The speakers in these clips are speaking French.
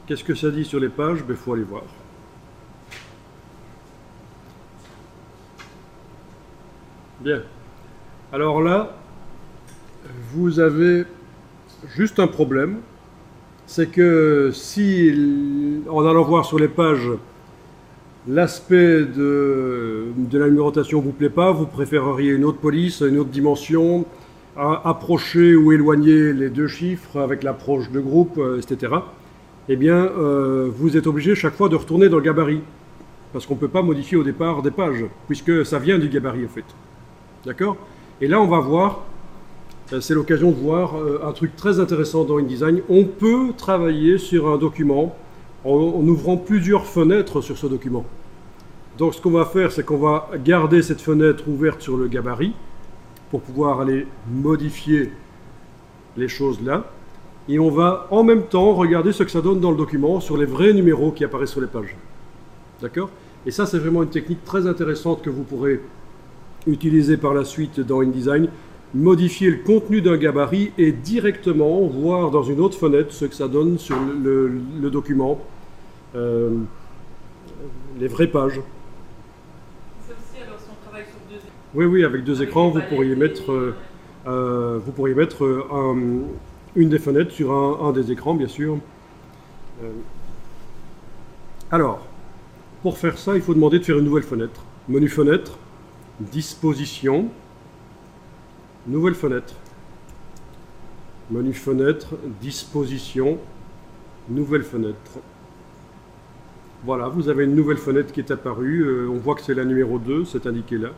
Qu'est-ce que ça dit sur les pages? Il faut aller voir. Bien. Alors là, vous avez juste un problème. C'est que si, en allant voir sur les pages, l'aspect de la numérotation ne vous plaît pas, vous préféreriez une autre police, une autre dimension, approcher ou éloigner les deux chiffres avec l'approche de groupe, etc. Eh bien, vous êtes obligé chaque fois de retourner dans le gabarit. Parce qu'on ne peut pas modifier au départ des pages, puisque ça vient du gabarit en fait. D'accord? Et là, on va voir, c'est l'occasion de voir un truc très intéressant dans InDesign. On peut travailler sur un document en ouvrant plusieurs fenêtres sur ce document. Donc ce qu'on va faire, c'est qu'on va garder cette fenêtre ouverte sur le gabarit pour pouvoir aller modifier les choses là. Et on va en même temps regarder ce que ça donne dans le document sur les vrais numéros qui apparaissent sur les pages. D'accord? Et ça, c'est vraiment une technique très intéressante que vous pourrez utiliser par la suite dans InDesign. Modifier le contenu d'un gabarit et directement voir dans une autre fenêtre ce que ça donne sur le document, les vraies pages. Ça aussi, alors si on travaille sur deux écrans. Oui, oui, avec deux écrans, vous pourriez mettre une des fenêtres sur un des écrans, bien sûr. Alors, pour faire ça, il faut demander de faire une nouvelle fenêtre. Menu fenêtre, disposition, nouvelle fenêtre. Menu fenêtre, disposition, nouvelle fenêtre. Voilà, vous avez une nouvelle fenêtre qui est apparue. On voit que c'est la numéro 2, c'est indiqué là.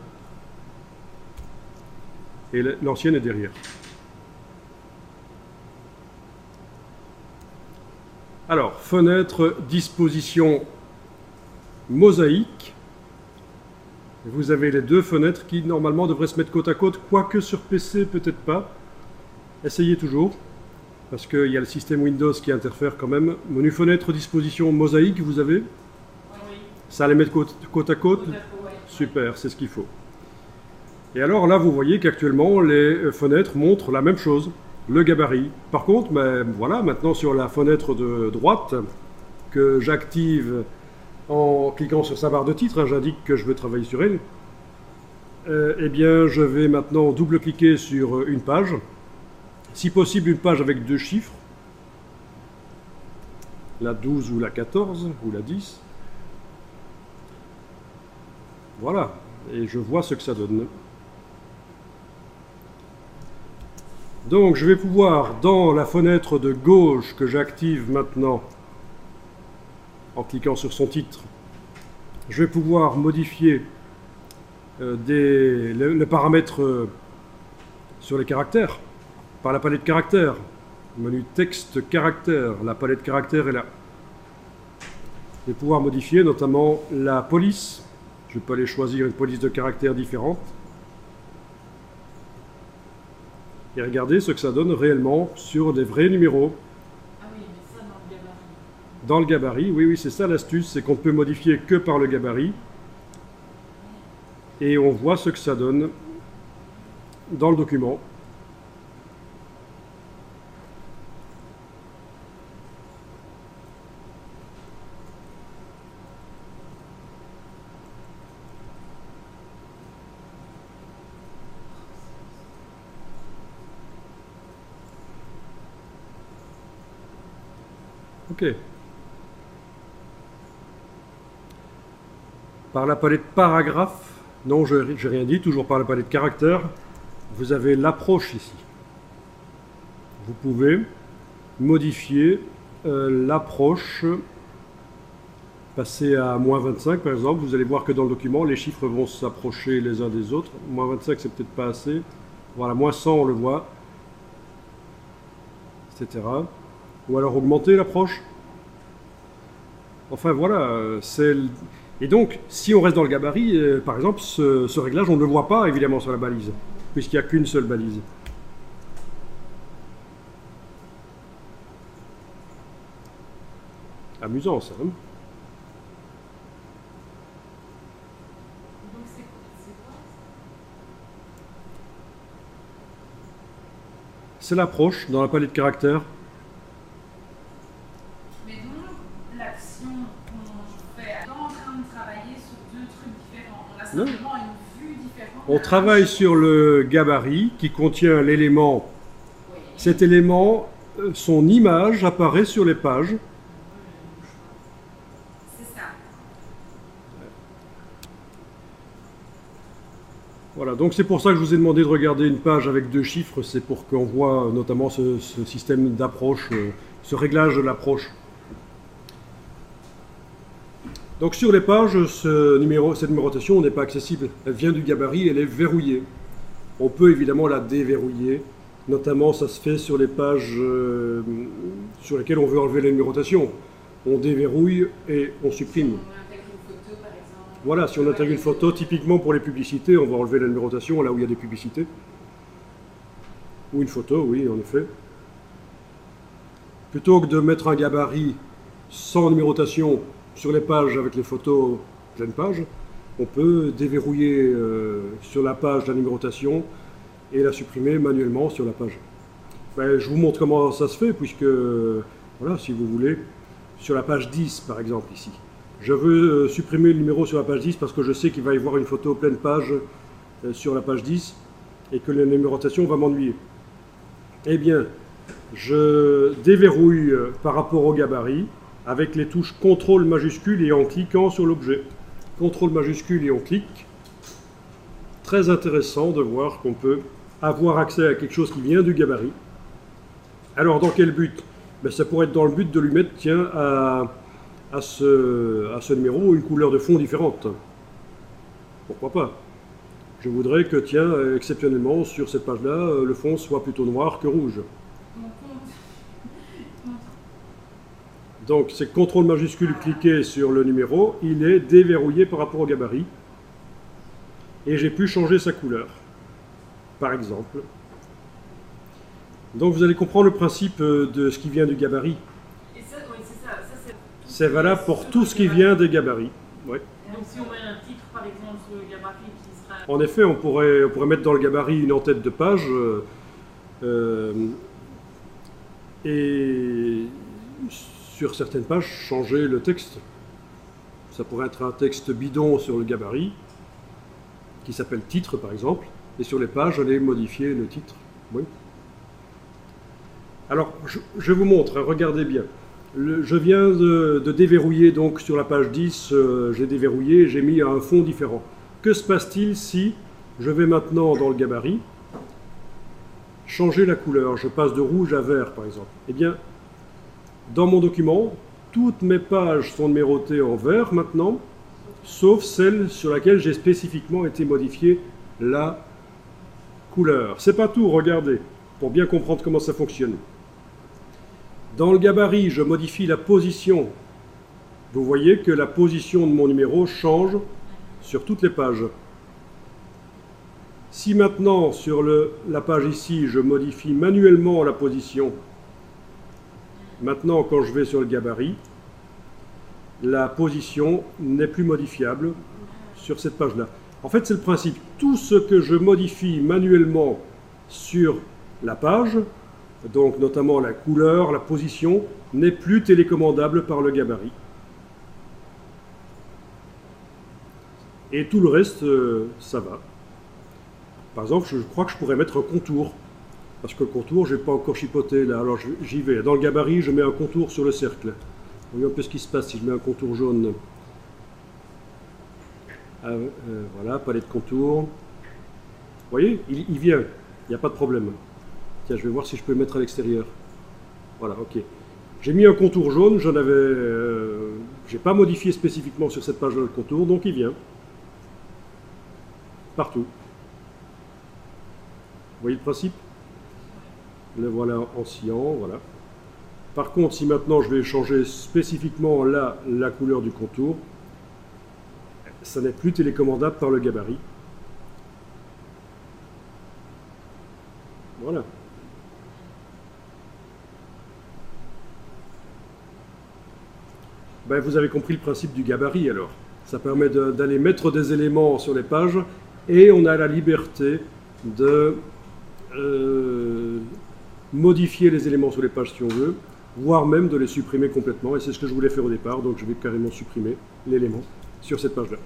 Et l'ancienne est derrière. Alors, fenêtre, disposition, mosaïque. Vous avez les deux fenêtres qui normalement devraient se mettre côte à côte, quoique sur PC peut-être pas. Essayez toujours, parce qu'il y a le système Windows qui interfère quand même. Menu fenêtre, disposition, mosaïque, vous avez? Oui. Ça les met côte à côte? Ouais. Super, c'est ce qu'il faut. Et alors là, vous voyez qu'actuellement, les fenêtres montrent la même chose, le gabarit. Par contre, voilà, maintenant sur la fenêtre de droite, que j'active en cliquant sur sa barre de titre, j'indique que je veux travailler sur elle, eh bien, je vais maintenant double-cliquer sur une page. Si possible, une page avec deux chiffres, la 12 ou la 14 ou la 10. Voilà, et je vois ce que ça donne. Donc, je vais pouvoir, dans la fenêtre de gauche que j'active maintenant, en cliquant sur son titre, je vais pouvoir modifier le paramètre sur les caractères, par la palette caractères. Menu texte caractères, la palette caractères est là. Je vais pouvoir modifier notamment la police. Je peux aller choisir une police de caractères différente. Et regardez ce que ça donne réellement sur des vrais numéros. Ah oui, mais ça dans le gabarit. Dans le gabarit, oui, oui, c'est ça l'astuce, c'est qu'on ne peut modifier que par le gabarit. Et on voit ce que ça donne dans le document. Ok. Par la palette paragraphe, non, je n'ai rien dit, toujours par la palette caractères, vous avez l'approche ici. Vous pouvez modifier l'approche, passer à moins 25 par exemple. Vous allez voir que dans le document, les chiffres vont s'approcher les uns des autres. Moins 25, c'est peut-être pas assez. Voilà, moins 100, on le voit, etc. Ou alors augmenter l'approche. Enfin voilà, c'est... Et donc, si on reste dans le gabarit, par exemple, ce réglage, on ne le voit pas évidemment sur la balise, puisqu'il n'y a qu'une seule balise. Amusant ça, hein? Donc c'est quoi? C'est l'approche dans la palette caractères. Mais donc, l'action qu'on fait, on est en train de travailler sur deux trucs différents. On a simplement une vue différente. On travaille sur le gabarit qui contient l'élément. Oui. Cet élément, son image apparaît sur les pages. C'est ça. Voilà, donc c'est pour ça que je vous ai demandé de regarder une page avec deux chiffres, c'est pour qu'on voit notamment ce système d'approche, ce réglage de l'approche. Donc sur les pages, cette numérotation n'est pas accessible. Elle vient du gabarit, elle est verrouillée. On peut évidemment la déverrouiller, notamment ça se fait sur les pages sur lesquelles on veut enlever la numérotation. On déverrouille et on supprime. On intègre une photo, par exemple. Voilà, si on intègre une photo, typiquement pour les publicités, on va enlever la numérotation là où il y a des publicités. Ou une photo, oui, en effet. Plutôt que de mettre un gabarit sans numérotation sur les pages avec les photos pleine page, on peut déverrouiller sur la page la numérotation et la supprimer manuellement sur la page. Ben, je vous montre comment ça se fait, puisque, voilà, si vous voulez, sur la page 10 par exemple ici. Je veux supprimer le numéro sur la page 10 parce que je sais qu'il va y avoir une photo pleine page sur la page 10 et que la numérotation va m'ennuyer. Eh bien, je déverrouille par rapport au gabarit avec les touches CTRL majuscule et en cliquant sur l'objet. CTRL majuscule et on clique. Très intéressant de voir qu'on peut avoir accès à quelque chose qui vient du gabarit. Alors, dans quel but? Ben, ça pourrait être dans le but de lui mettre, tiens, à ce numéro une couleur de fond différente. Pourquoi pas? Je voudrais que, tiens, exceptionnellement, sur cette page-là, le fond soit plutôt noir que rouge. Donc, c'est CTRL majuscule cliqué sur le numéro, il est déverrouillé par rapport au gabarit. Et j'ai pu changer sa couleur, par exemple. Donc, vous allez comprendre le principe de ce qui vient du gabarit. Et ça, oui, c'est ça. C'est valable pour tout ce qui vient des gabarits. Ouais. Donc, si on met un titre, par exemple, sur le gabarit qui sera... En effet, on pourrait mettre dans le gabarit une en-tête de page et sur certaines pages changer le texte. Ça pourrait être un texte bidon sur le gabarit qui s'appelle titre par exemple, et sur les pages aller modifier le titre. Oui. Alors je vous montre, hein, regardez bien. Je viens de déverrouiller donc sur la page 10, j'ai déverrouillé, j'ai mis un fond différent. Que se passe-t-il si je vais maintenant dans le gabarit changer la couleur? Je passe de rouge à vert par exemple. Eh bien, dans mon document, toutes mes pages sont numérotées en vert maintenant, sauf celle sur laquelle j'ai spécifiquement été modifié la couleur. C'est pas tout, regardez, pour bien comprendre comment ça fonctionne. Dans le gabarit, je modifie la position. Vous voyez que la position de mon numéro change sur toutes les pages. Si maintenant, sur la page ici, je modifie manuellement la position, maintenant, quand je vais sur le gabarit, la position n'est plus modifiable sur cette page-là. En fait, c'est le principe. Tout ce que je modifie manuellement sur la page, donc notamment la couleur, la position, n'est plus télécommandable par le gabarit. Et tout le reste, ça va. Par exemple, je crois que je pourrais mettre un contour. Parce que le contour, je n'ai pas encore chipoté là. Alors j'y vais. Dans le gabarit, je mets un contour sur le cercle. Voyons un peu ce qui se passe si je mets un contour jaune. Voilà, palette de contour. Vous voyez, il vient. Il n'y a pas de problème. Tiens, je vais voir si je peux le mettre à l'extérieur. Voilà, ok. J'ai mis un contour jaune. J'ai pas modifié spécifiquement sur cette page-là le contour, donc il vient. Partout. Vous voyez le principe? Le voilà en cyan, voilà. Par contre, si maintenant je vais changer spécifiquement là la couleur du contour, ça n'est plus télécommandable par le gabarit. Voilà. Ben, vous avez compris le principe du gabarit alors. Ça permet d'aller mettre des éléments sur les pages et on a la liberté de modifier les éléments sur les pages si on veut, voire même de les supprimer complètement. Et c'est ce que je voulais faire au départ, donc je vais carrément supprimer l'élément sur cette page-là.